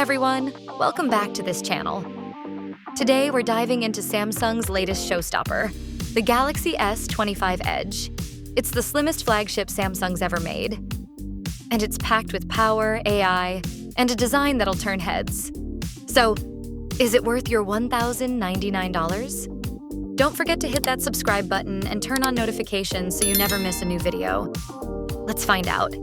everyone, welcome back to this channel. Today we're diving into Samsung's latest showstopper, the Galaxy S25 Edge. It's the slimmest flagship Samsung's ever made. And it's packed with power, AI, and a design that'll turn heads. So, is it worth your $1,099? Don't forget to hit that subscribe button and turn on notifications so you never miss a new video. Let's find out.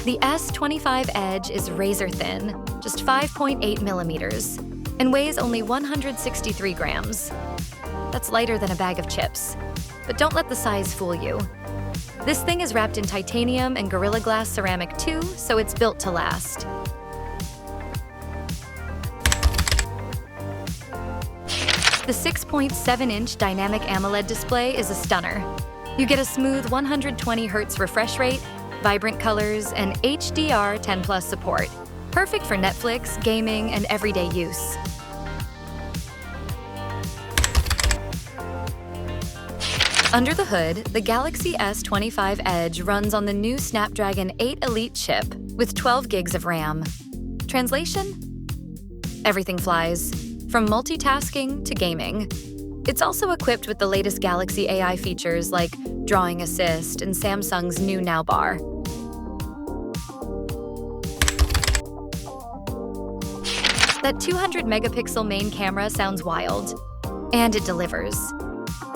The S25 Edge is razor thin, just 5.8 millimeters, and weighs only 163 grams. That's lighter than a bag of chips. But don't let the size fool you. This thing is wrapped in titanium and Gorilla Glass ceramic too, so it's built to last. The 6.7-inch Dynamic AMOLED display is a stunner. You get a smooth 120 Hz refresh rate, vibrant colors, and HDR 10+ support. Perfect for Netflix, gaming, and everyday use. Under the hood, the Galaxy S25 Edge runs on the new Snapdragon 8 Elite chip with 12 gigs of RAM. Translation? Everything flies, from multitasking to gaming. It's also equipped with the latest Galaxy AI features like Drawing Assist and Samsung's new Now bar. That 200-megapixel main camera sounds wild, and it delivers.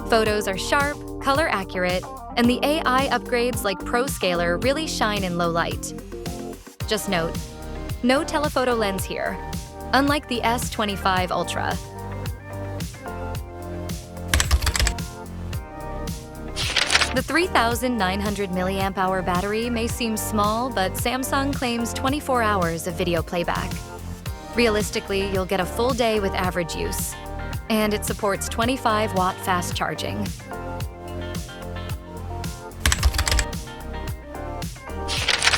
Photos are sharp, color accurate, and the AI upgrades like Pro Scaler really shine in low light. Just note, no telephoto lens here, unlike the S25 Ultra. The 3,900 mAh battery may seem small, but Samsung claims 24 hours of video playback. Realistically, you'll get a full day with average use, and it supports 25-watt fast charging.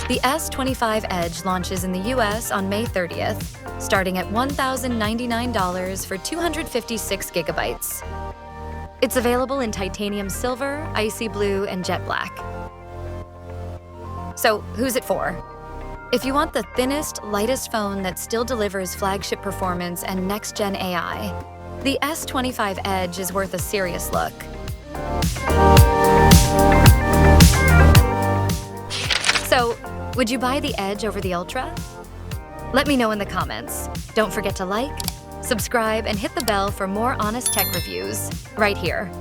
The S25 Edge launches in the US on May 30th, starting at $1,099 for 256 gigabytes. It's available in titanium silver, icy blue, and jet black. So, who's it for? If you want the thinnest, lightest phone that still delivers flagship performance and next-gen AI, the S25 Edge is worth a serious look. So, would you buy the Edge over the Ultra? Let me know in the comments. Don't forget to like, subscribe, and hit the bell for more honest tech reviews right here.